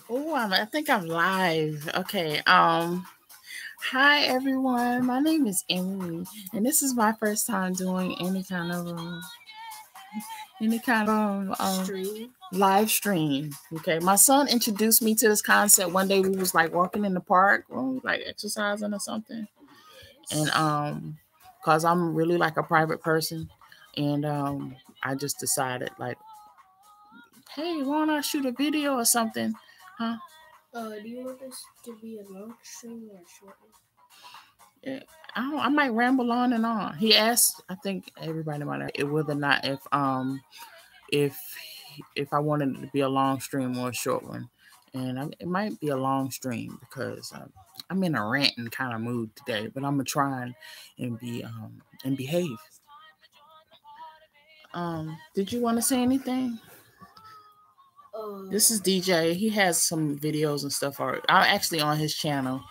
Oh, I think I'm live. Okay. Hi everyone. My name is Emily, and this is my first time doing any kind of Stream. live stream. Okay. My son introduced me to this concept one day. We was like walking in the park, like exercising or something, and Yes. cause I'm really like a private person, and I just decided like, hey, why don't I shoot a video or something, huh? Do you want this to be a long stream or a short one? Yeah, I might ramble on and on. He asked, I think everybody might ask whether or not if if I wanted it to be a long stream or a short one, and it might be a long stream because I'm in a ranting kind of mood today. But I'm gonna try and be and behave. Did you want to say anything? This is Uh, DJ. He has some videos and stuff. I'm actually on his channel.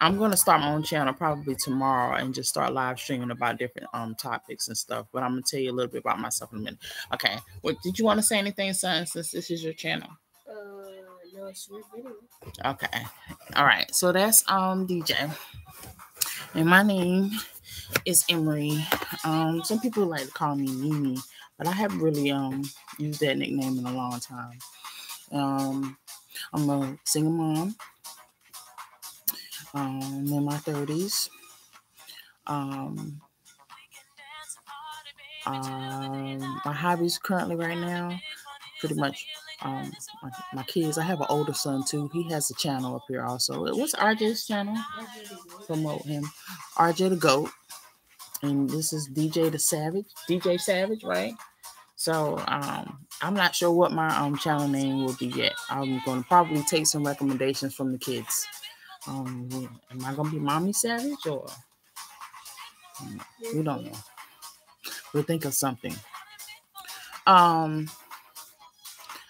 I'm gonna start my own channel probably tomorrow and just start live streaming about different topics and stuff. But I'm gonna tell you a little bit about myself in a minute. Okay. What did you want to say anything, son? Since this is your channel. no, it's your video. Okay. All right. So that's DJ, and my name is Emery. Some people like to call me Mimi, but I haven't really used that nickname in a long time. I'm a single mom. In my 30s. Um, my hobbies currently right now, pretty much my kids. I have an older son too. He has a channel up here also. What's RJ's channel? Promote him. RJ the Goat. And this is DJ the Savage. DJ Savage, right? So I'm not sure what my channel name will be yet. I'm going to probably take some recommendations from the kids. Am I going to be Mommy Savage or we don't know. We'll think of something. Um,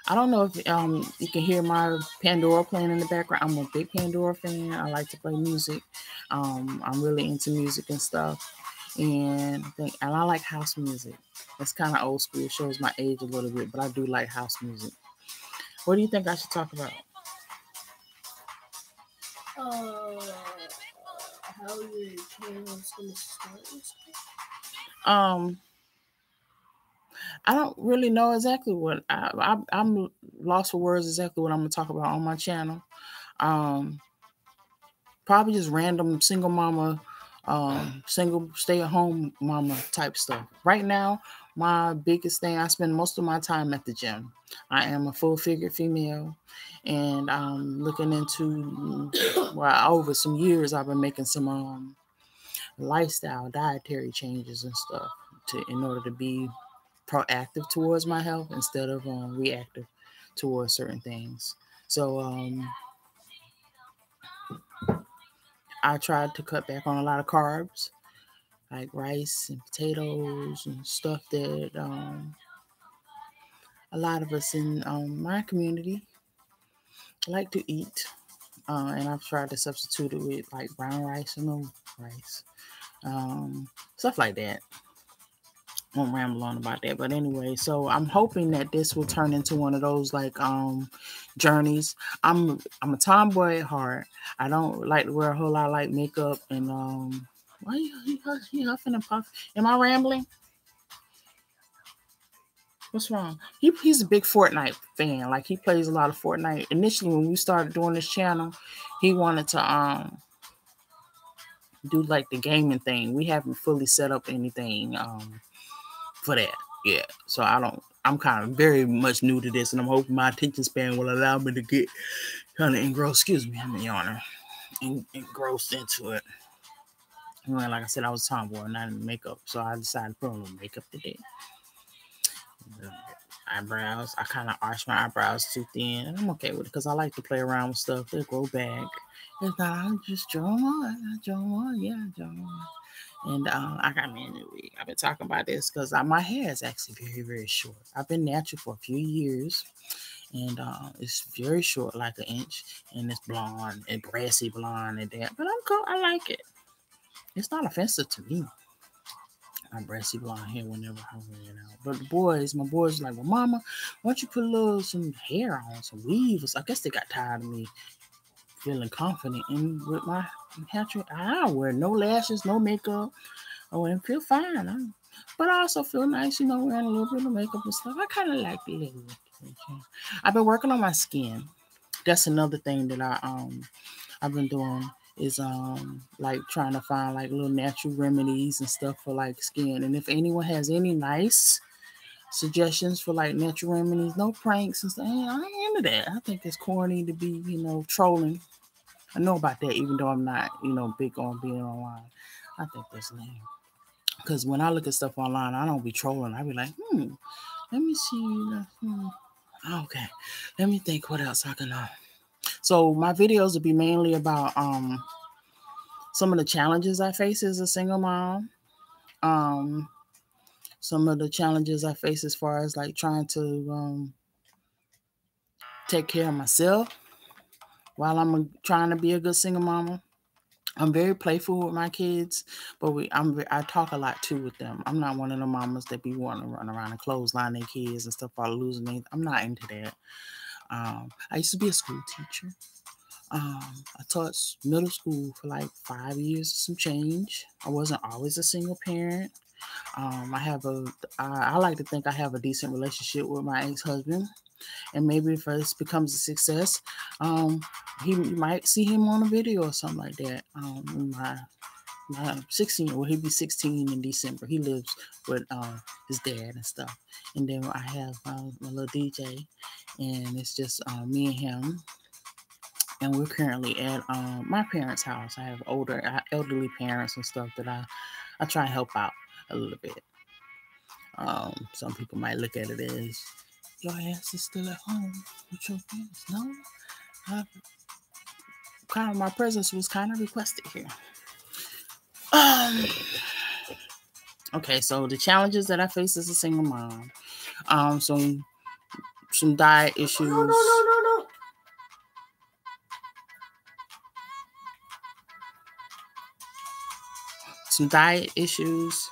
I don't know if you can hear my Pandora playing in the background. I'm a big Pandora fan. I like to play music. I'm really into music and stuff, and I like house music. It's kind of old school. It shows my age a little bit, but I do like house music. What do you think I should talk about? How your channel is gonna start and stuff. Um, I don't really know exactly what I'm lost for words exactly what I'm gonna talk about on my channel. Um, Probably just random single mama, single stay at home mama type stuff. Right now, my biggest thing, I spend most of my time at the gym. I am a full figure female, and I'm looking into, well, over some years, I've been making some lifestyle, dietary changes and stuff in order to be proactive towards my health instead of reactive towards certain things. So, I tried to cut back on a lot of carbs, like rice and potatoes and stuff that a lot of us in my community like to eat. And I've tried to substitute it with like brown rice and no rice, stuff like that. Won't ramble on about that, but anyway, so I'm hoping that this will turn into one of those like journeys. I'm a tomboy at heart. I don't like to wear a whole lot of like makeup and why you huffing and puffing? Am I rambling? What's wrong? He's a big Fortnite fan. Like he plays a lot of Fortnite. Initially, when we started doing this channel, he wanted to do like the gaming thing. We haven't fully set up anything for that. Yeah. So I'm kind of very much new to this, and I'm hoping my attention span will allow me to get kind of engrossed. Excuse me, I'm a yawner. Engrossed into it. Well, like I said, I was a tomboy, not in makeup, so I decided to put on a little makeup today. Eyebrows, I kind of arch my eyebrows too thin, and I'm okay with it because I like to play around with stuff. They grow back. It's not, I just draw them on. I draw them on. Yeah, I draw them on. And I got me a new wig. I've been talking about this because my hair is actually very, very short. I've been natural for a few years, and it's very short, like an inch, and it's blonde and brassy blonde and that. But I'm cool. I like it. It's not offensive to me. my brassy blonde hair whenever I wear it out. But my boys like, well, Mama, why don't you put some hair on, some weaves? I guess they got tired of me feeling confident in with my hair. I wear no lashes, no makeup. I wouldn't feel fine. But I also feel nice, wearing a little bit of makeup and stuff. I kind of like it. I've been working on my skin. That's another thing that I've been doing is like trying to find like little natural remedies and stuff for like skin. And if anyone has any nice suggestions for like natural remedies, no pranks and stuff, I ain't into that. I think it's corny to be, trolling. I know about that, even though I'm not, big on being online. I think that's lame. Because when I look at stuff online, I don't be trolling. I be like, let me see. Okay, let me think what else I can know. So my videos will be mainly about some of the challenges I face as a single mom. Some of the challenges I face as far as like trying to take care of myself while I'm trying to be a good single mama. I'm very playful with my kids, but I talk a lot too with them. I'm not one of the mamas that be wanting to run around and clothesline their kids and stuff while losing them. I'm not into that. I used to be a school teacher. I taught middle school for like 5 years, some change. I wasn't always a single parent. I like to think I have a decent relationship with my ex-husband. And maybe if this becomes a success, you might see him on a video or something like that. My 16, well, he'll be 16 in December. He lives with his dad and stuff. And then I have my little DJ, and it's just me and him. And we're currently at my parents' house. I have elderly parents and stuff that I try to help out a little bit. Some people might look at it as, your ass is still at home with your parents. No, my presence was kind of requested here. Okay, so the challenges that I face as a single mom, some diet issues. No. Some diet issues,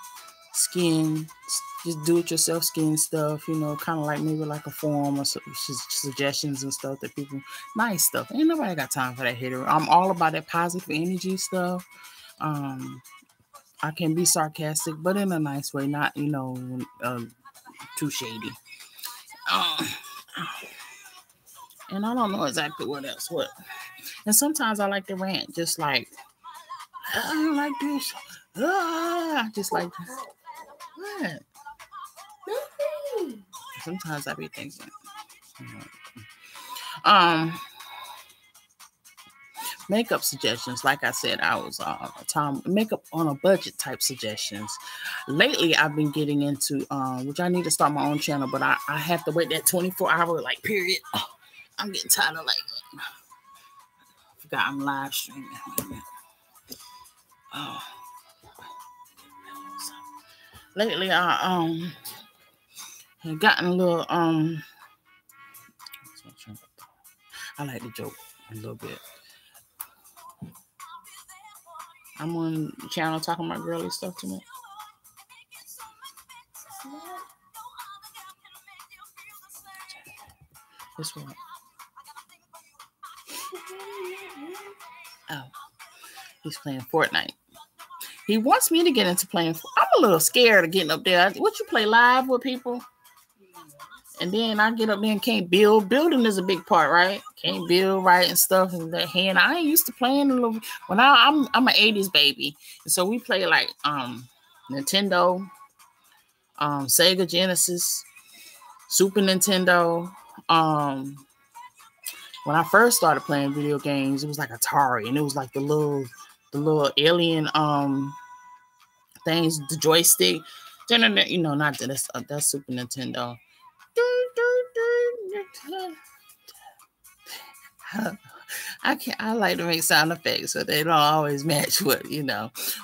skin, just do-it-yourself skin stuff, kind of like maybe like a forum or suggestions and stuff that people, nice stuff. Ain't nobody got time for that hater. I'm all about that positive energy stuff. I can be sarcastic, but in a nice way, not, too shady. And I don't know exactly what else. And sometimes I like to rant, just like, I don't like this. Just like this. What? Sometimes I be thinking. Makeup suggestions. Like I said, I was makeup on a budget type suggestions. Lately, I've been getting into which I need to start my own channel, but I have to wait that 24-hour like period. I'm getting tired of like. I forgot I'm live streaming. Lately, I have gotten a little I like to joke a little bit. I'm on the channel talking about girly stuff to me. This one. Oh, he's playing Fortnite. He wants me to get into playing. I'm a little scared of getting up there. What, you play live with people? And then I get up there and can't build. Building is a big part, right? Can't build right and stuff. And that hand, I ain't used to playing a little. When I'm an 80s baby, and so we play like Nintendo, Sega Genesis, Super Nintendo. When I first started playing video games, it was like Atari, and it was like the little alien things, the joystick. Not that that's Super Nintendo. I like to make sound effects, so they don't always match what.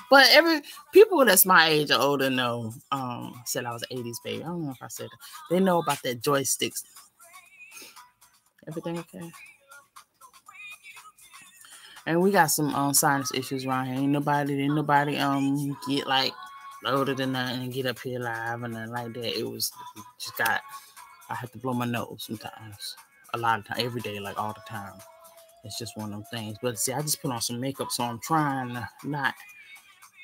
But people that's my age or older know. Said I was an 80s baby. I don't know if I said it. They know about that joysticks. Everything okay? And we got some sinus issues around here. Ain't nobody get like loaded and nothing and get up here live and then like that. It was just got, I had to blow my nose sometimes. A lot of time, every day, like all the time. It's just one of them things. But see, I just put on some makeup, so I'm trying to not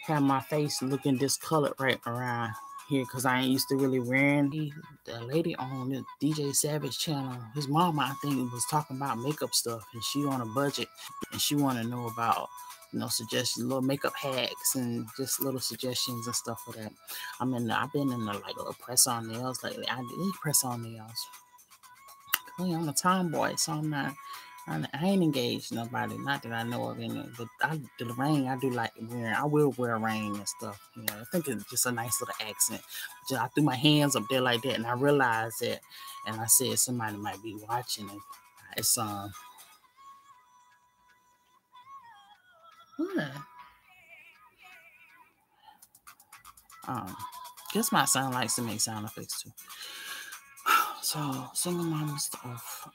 have my face looking discolored right around here because I ain't used to really wearing. The lady on the DJ Savage channel, his mama, I think, was talking about makeup stuff, and she on a budget, and she want to know about, you know, suggestions, little makeup hacks, and just little suggestions and stuff for that. I've been in the like little press on nails lately. I need press on nails. I'm a tomboy, so I ain't engaged nobody, not that I know of any. But the ring, I do like wearing. I will wear a ring and stuff. You know, I think it's just a nice little accent. Just, I threw my hands up there like that, and I realized that, and I said somebody might be watching it. It's guess my son likes to make sound effects too. So some of my stuff,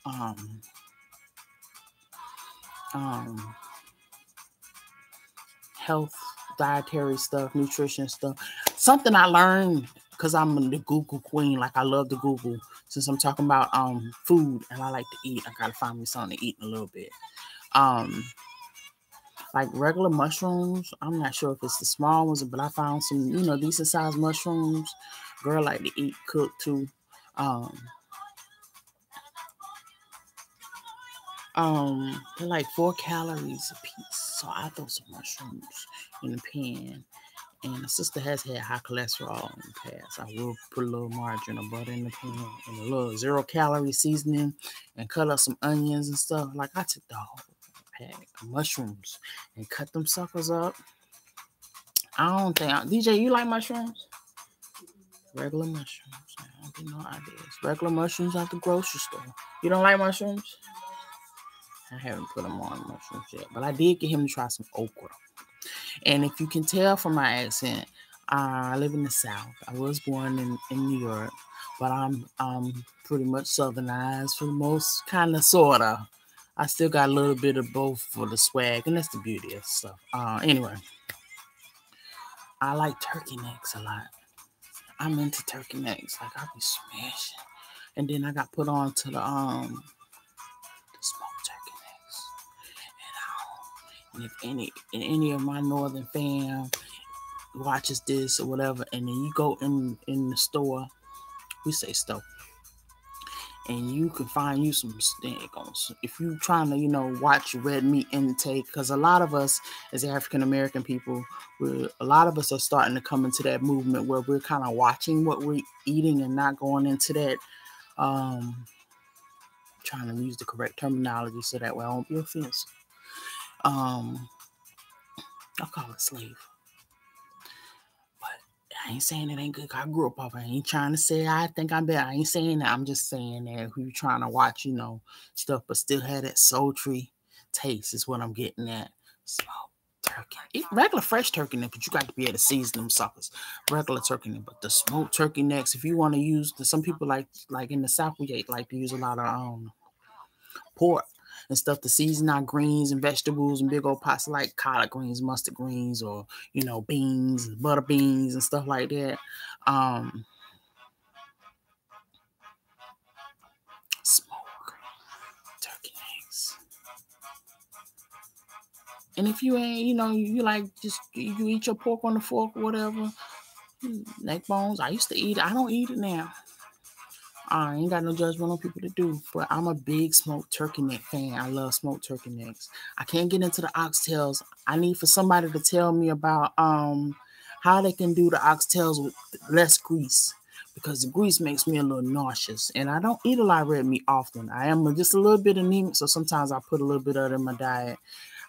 health, dietary stuff, nutrition stuff. Something I learned because I'm the Google queen. Like I love to Google. Since I'm talking about food and I like to eat, I gotta find me something to eat in a little bit. Like regular mushrooms. I'm not sure if it's the small ones, but I found some, you know, decent sized mushrooms. Girl like to eat, cook too. They're like 4 calories a piece. So I throw some mushrooms in the pan. And the sister has had high cholesterol in the past. I will put a little margarine or butter in the pan and a little 0 calorie seasoning and cut up some onions and stuff. Like I took the whole pack of mushrooms and cut them suckers up. I don't think, DJ, you like mushrooms? Regular mushrooms. I don't think no ideas. Regular mushrooms at the grocery store. You don't like mushrooms? I haven't put them on mushrooms yet, but I did get him to try some okra. And if you can tell from my accent, I live in the South. I was born in New York, but I'm pretty much Southernized for the most, kind of, sort of. I still got a little bit of both for the swag, and that's the beauty of stuff. Anyway, I like turkey necks a lot. I'm into turkey necks. Like, I be smashing. And then I got put on to the smoked turkey necks. And if any of my northern fam watches this or whatever, and then you go in the store, we say store, and you can find you some steaks. If you trying to, you know, watch red meat intake, because a lot of us as African American people, a lot of us are starting to come into that movement where we're kind of watching what we're eating and not going into that, trying to use the correct terminology so that way I won't be offensive. I'll call it slave. I ain't saying it ain't good. I grew up off. I ain't trying to say I think I'm better. I ain't saying that. I'm just saying that if you're trying to watch, you know, stuff, but still have that sultry taste is what I'm getting at. Smoked turkey. Eat regular fresh turkey neck, but you got to be able to season them suckers. Regular turkey neck, but the smoked turkey necks, if you want to use, some people like in the South, we like to use a lot of pork and stuff to season our greens and vegetables and big old pots like collard greens, mustard greens, or, you know, beans, butter beans and stuff like that. Smoke turkey necks. And if you ain't, you know, you like just you eat your pork on the fork or whatever, neck bones. I used to eat it. I don't eat it now. I ain't got no judgment on people to do, but I'm a big smoked turkey neck fan. I love smoked turkey necks. I can't get into the oxtails. I need for somebody to tell me about how they can do the oxtails with less grease, because the grease makes me a little nauseous, and I don't eat a lot of red meat often. I am just a little bit anemic, so sometimes I put a little bit of it in my diet.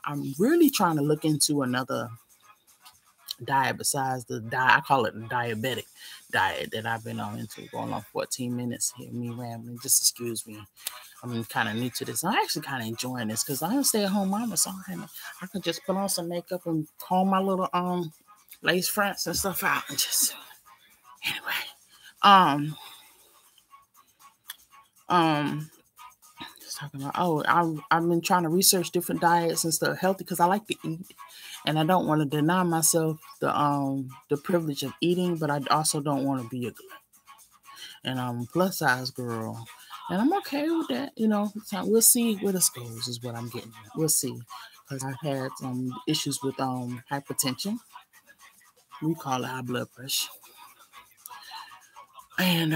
I'm really trying to look into another diet besides the diet. I call it the diabetic diet that I've been on into, going on 14 minutes here, me rambling. Just excuse me. I'm kind of new to this. I'm actually kind of enjoying this because I'm a stay-at-home mama, so I can just put on some makeup and comb my little lace fronts and stuff out and just anyway. talking about? Oh, I've been trying to research different diets and stuff healthy because I like to eat, and I don't want to deny myself the privilege of eating, but I also don't want to be a glut. And I'm a plus size girl, and I'm okay with that. So we'll see where this goes. Is what I'm getting at. We'll see, because I've had some issues with hypertension. We call it high blood pressure, and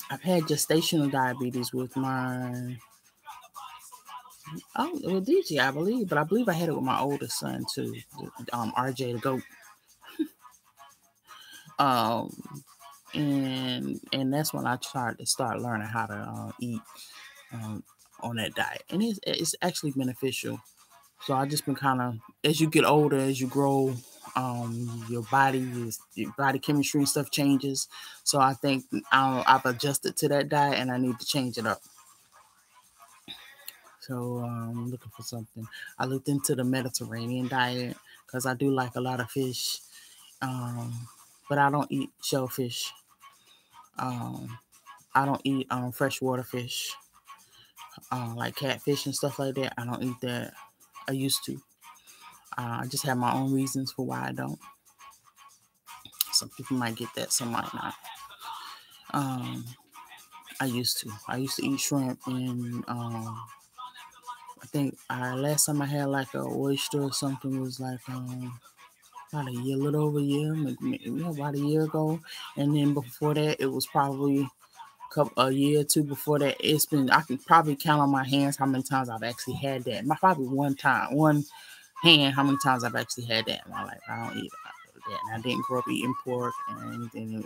I've had gestational diabetes with my with DJ, I believe, but I believe I had it with my oldest son too, RJ the goat. And that's when I tried to start learning how to eat on that diet, and it's actually beneficial. So I just been kind of, as you get older, as you grow, your body chemistry and stuff changes. So I think I've adjusted to that diet, and I need to change it up. So I'm looking for something. I looked into the Mediterranean diet because I do like a lot of fish, but I don't eat shellfish. I don't eat freshwater fish, like catfish and stuff like that. I don't eat that. I used to. I just have my own reasons for why I don't. Some people might get that, some might not. I used to eat shrimp, and I think last time I had like a oyster or something was like about a little over a year, maybe about a year ago. And then before that, it was probably a year or two before that. I can probably count on my hands how many times I've actually had that. Probably one hand how many times I've actually had that in my life. I don't eat that. And I didn't grow up eating pork and anything. It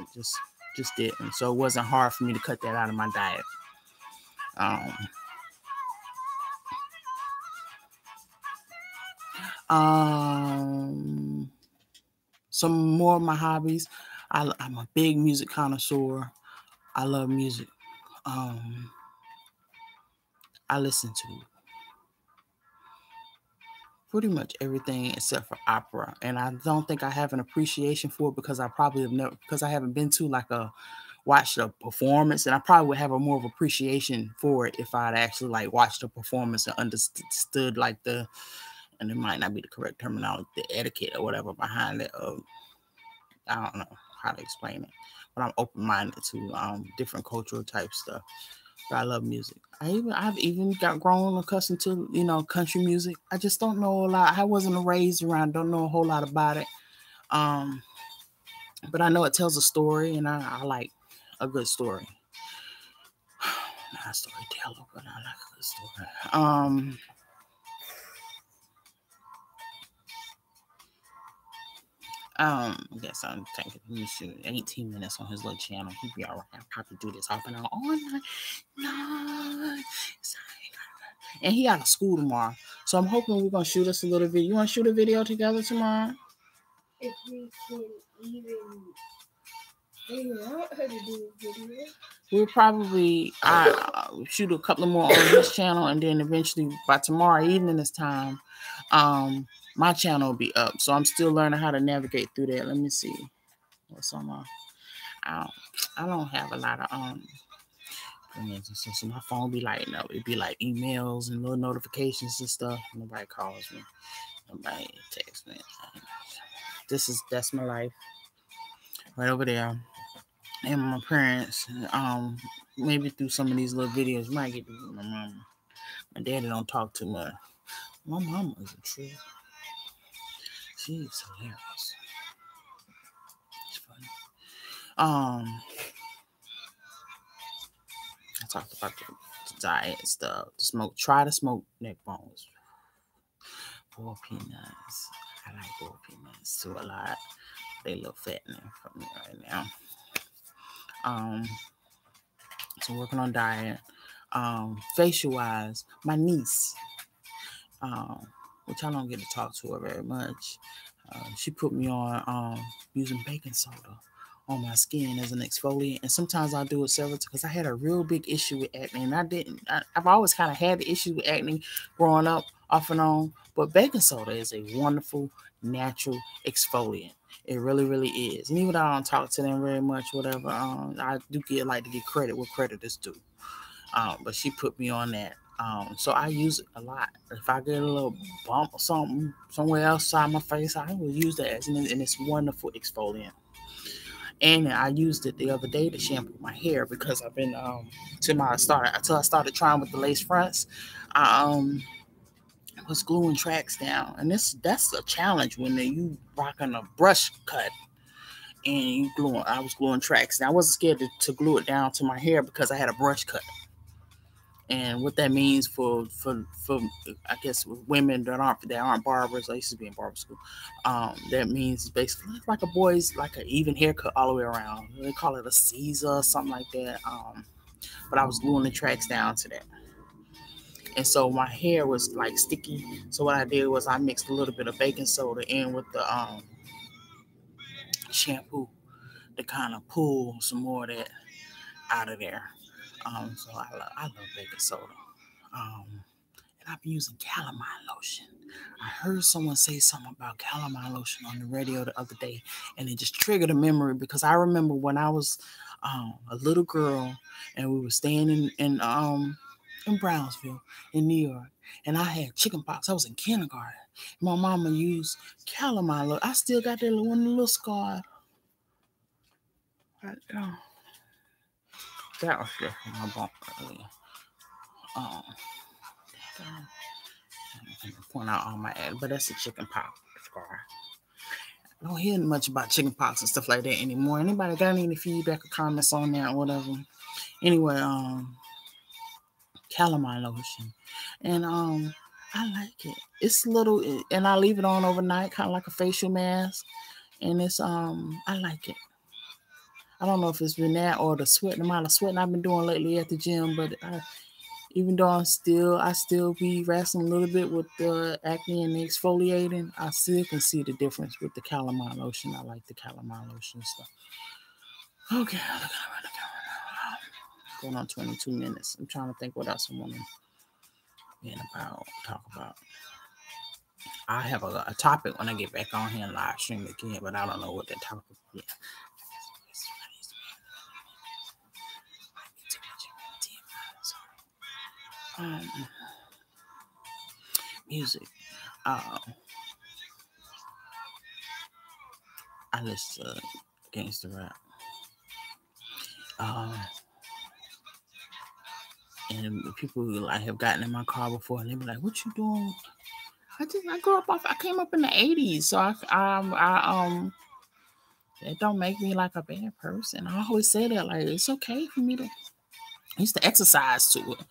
just didn't. So it wasn't hard for me to cut that out of my diet. Some more of my hobbies. I'm a big music connoisseur. I love music. I listen to pretty much everything except for opera, and I don't think I have an appreciation for it because I probably have never, because I haven't been to watched a performance, and I probably would have a more of appreciation for it if I'd actually like watched a performance and understood and it might not be the correct terminology, the etiquette or whatever behind it. I don't know how to explain it, but I'm open-minded to different cultural type stuff. But I love music. I've even got grown accustomed to country music. I just don't know a lot. I wasn't raised around. Don't know a whole lot about it. But I know it tells a story, and I like a good story. Not a storyteller, but I like a good story. I guess I'm taking 18 minutes on his little channel. He'd be all right. I'll probably do this off and on all night. And he out of school tomorrow. So I'm hoping we're going to shoot us a little video. You want to shoot a video together tomorrow? If we can even figure out how to do a video. We'll probably shoot a couple more on this channel, and then eventually by tomorrow evening this time, my channel will be up. So I'm still learning how to navigate through that. Let me see what's on my. I don't have a lot of so my phone be lighting up. It'd be like emails and little notifications and stuff. Nobody calls me. Nobody texts me. That's my life right over there. And my parents, maybe through some of these little videos, you might get to meet my mama. My daddy don't talk too much. My mama is a trip. She's hilarious. It's funny. I talked about the diet and stuff. Try to smoke neck bones. Boiled peanuts. I like boiled peanuts too a lot. They look fattening for me right now. So working on diet. Facial wise, my niece, which I don't get to talk to her very much, she put me on using baking soda on my skin as an exfoliant, and sometimes I do it several times because I had a real big issue with acne, and I've always kind of had the issue with acne growing up off and on, but baking soda is a wonderful natural exfoliant. It really, really is. And even though I don't talk to them very much, whatever, I do like to get credit where credit is due. But she put me on that. So I use it a lot. If I get a little bump or something somewhere outside my face, I will use that and it's wonderful exfoliant. And I used it the other day to shampoo my hair because I've been until I started trying with the lace fronts. I was gluing tracks down, and that's a challenge when you rocking a brush cut and you gluing. I was gluing tracks. Now I wasn't scared to glue it down to my hair because I had a brush cut. And what that means for I guess women that aren't barbers. I used to be in barber school. That means basically like a boy's like an even haircut all the way around. They call it a Caesar or something like that. But I was gluing the tracks down to that. And so my hair was like sticky. So what I did was I mixed a little bit of baking soda in with the shampoo to kind of pull some more of that out of there. So I love baking soda. And I've been using calamine lotion. I heard someone say something about calamine lotion on the radio the other day, and it just triggered a memory because I remember when I was a little girl and we were staying in Brownsville in New York, and I had chicken pox. I was in kindergarten. My mama used calamine lotion. I still got that one little scar. Right there. That was just from my bump earlier. I'm gonna point out all my ad, but that's a chicken pox scar. I don't hear much about chicken pox and stuff like that anymore. Anybody got any feedback or comments on that or whatever? Anyway, calamine lotion, and I like it. It's little, and I leave it on overnight, kind of like a facial mask, and it's I like it. I don't know if it's been that or the amount of sweating I've been doing lately at the gym, but even though I still be wrestling a little bit with the acne and the exfoliating, I still can see the difference with the calamine lotion. I like the calamine lotion stuff. Okay, going on 22 minutes. I'm trying to think what else I want to talk about. I have a topic when I get back on here and live stream again, but I don't know what that topic is. Music. I listen to gangster rap. And people like have gotten in my car before and they be like, "What you doing?" I came up in the 80s, so it don't make me like a bad person. I always say that, like, it's okay for me to I used to exercise to it,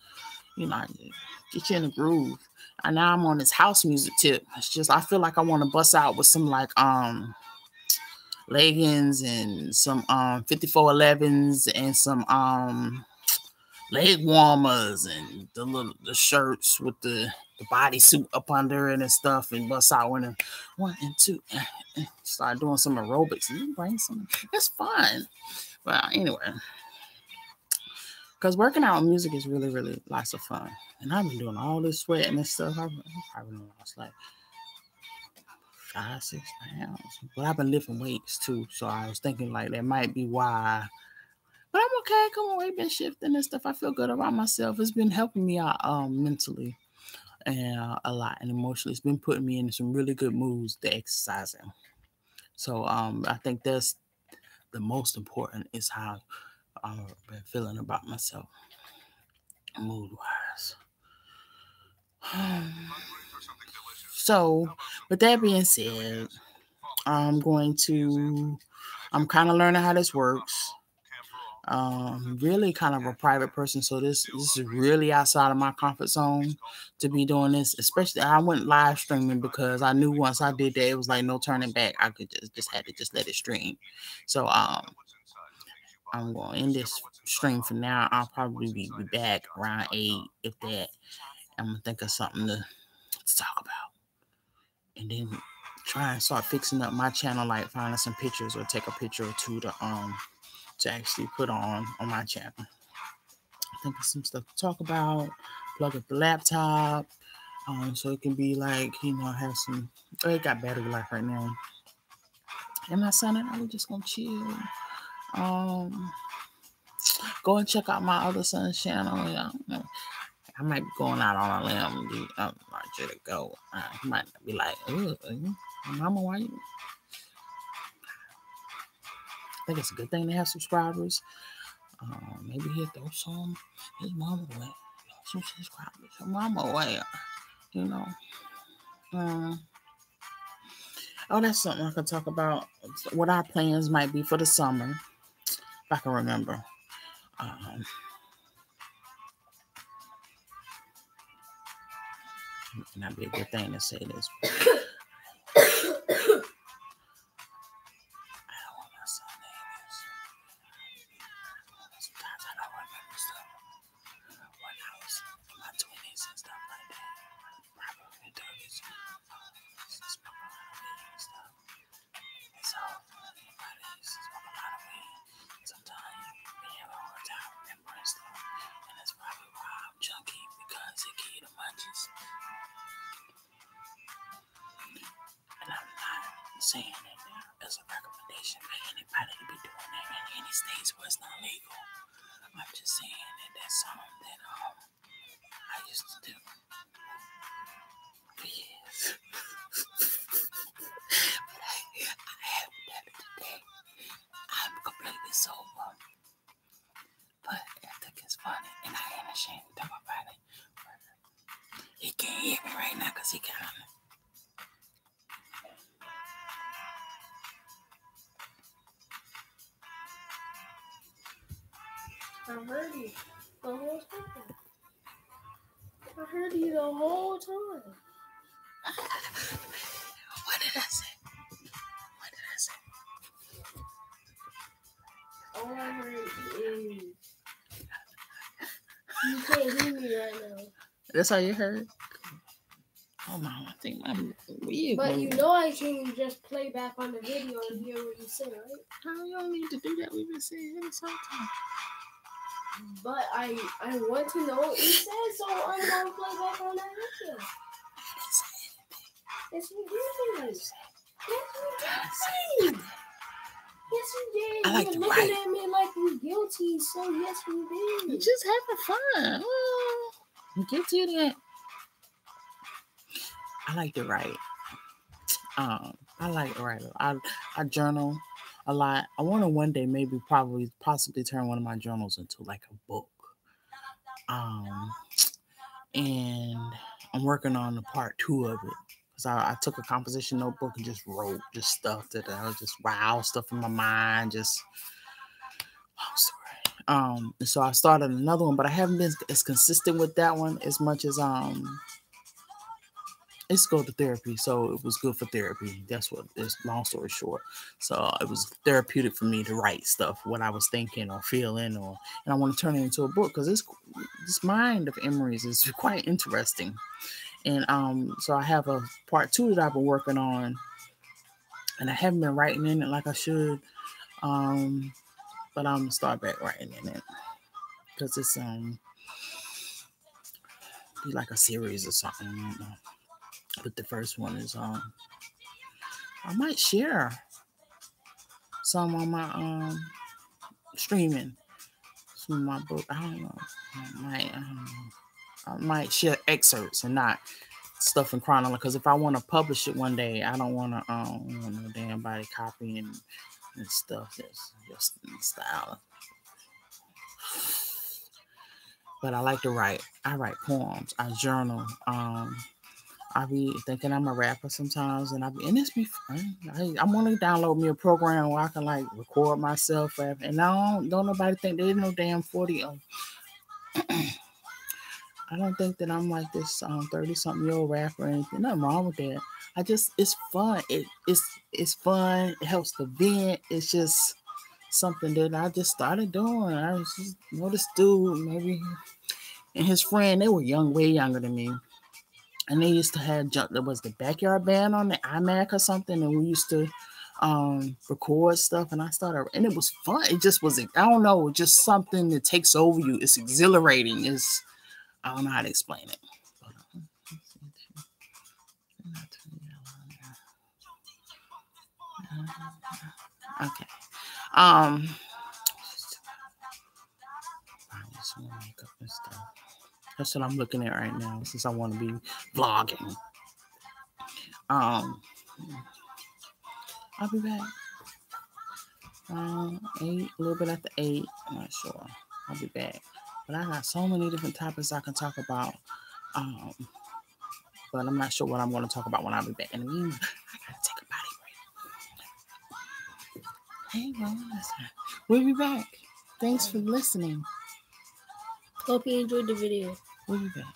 get you in the groove. And now I'm on this house music tip. It's just I feel like I want to bust out with some like leggings and some 5411s and some leg warmers and the shirts with the bodysuit up under it and stuff, and bust out one and two. Start doing some aerobics and bring some. It's fun. But anyway, because working out with music is really, really lots of fun. And I've been doing all this sweating and stuff. I've probably lost like 5-6 pounds. But I've been lifting weights too. So I was thinking like that might be why. But I'm okay. Come on, we've been shifting and stuff. I feel good about myself. It's been helping me out mentally and a lot, and emotionally. It's been putting me in some really good moods to exercising. So I think that's the most important is how I've been feeling about myself, mood wise. So, with that being said, I'm kind of learning how this works. Really kind of a private person, so this is really outside of my comfort zone to be doing this. Especially, I went live streaming because I knew once I did that, it was like no turning back. I could just had to just let it stream. So I'm going to end this stream for now. I'll probably be back around 8, if that. I'm gonna think of something to talk about, and then try and start fixing up my channel, like finding some pictures or take a picture or two to actually put on my channel. Think of some stuff to talk about. Plug up the laptop, so it can be like have some. It got battery life right now. And my son and I were just gonna chill. Go and check out my other son's channel. Yeah, I might be going out on a limb. I'm not sure to go. He might be like, Mama, why you? I think it's a good thing to have subscribers. Maybe he'll throw some his mama away. Some subscribers. Your mama away. You know. That's something I could talk about. What our plans might be for the summer. If I can remember. That'd be a good thing to say this. Saying it as a recommendation for anybody to be doing that in any states where it's not legal. I'm just saying that that's something that I used to do for years. But I haven't done it today. I'm completely sober. But I think it's funny and I ain't ashamed to talk about it. He can't hear me right now because he kind of. I heard you the whole time. I heard you the whole time. What did I say? All I heard is you can't hear me right now. That's all you heard? Oh no, I think I'm weird. But you know I can just play back on the video and hear what you say, right? No, you don't need to do that. We've been saying it all the time. But I want to know what you said, so I'm going to play back on that video. Yes, you did. Yes, you did. I like You're to looking write. at me like you're guilty, so yes, you did. You're just having fun. I'm guilty of that. I like to write. I like to write. I journal a lot. I want to one day possibly turn one of my journals into like a book. And I'm working on the part 2 of it. Because I took a composition notebook and just wrote just stuff that I was just stuff in my mind, just so I started another one, but I haven't been as consistent with that one as much as it's go to therapy, so it was good for therapy. That's what it's long story short. So it was therapeutic for me to write stuff, what I was thinking or feeling, and I want to turn it into a book because this mind of Emery's is quite interesting. And so I have a part 2 that I've been working on, and I haven't been writing in it like I should. But I'm gonna start back writing in it because it's be like a series or something. I don't know. But the first one is I might share some on my streaming, some of my book. I don't know. I might share excerpts and not stuff in chronology. Because if I want to publish it one day, I don't want to no damn body copying and stuff. That's just in style. But I like to write. I write poems. I journal. I be thinking I'm a rapper sometimes, and it's be fun. I want to download me a program where I can like record myself rap, and don't nobody think there's no damn 40. I don't think that I'm like this 30-something-year-old rapper or anything. Nothing wrong with that. It's fun. It's fun. It helps to vent. It's just something that I just started doing. I was just this dude maybe and his friend. They were way younger than me. And they used to have there was the Backyard Band on the iMac or something, and we used to record stuff. And I started, and it was fun. It just was, I don't know, just something that takes over you. It's exhilarating. I don't know how to explain it. Okay. some more makeup and stuff. That's what I'm looking at right now since I want to be vlogging. I'll be back. 8, a little bit after 8. I'm not sure. I'll be back. But I got so many different topics I can talk about. But I'm not sure what I'm going to talk about when I'll be back. In the meantime, I gotta take a potty break. Hey, well, listen. We'll be back. Thanks for listening. Hope you enjoyed the video. We'll be back.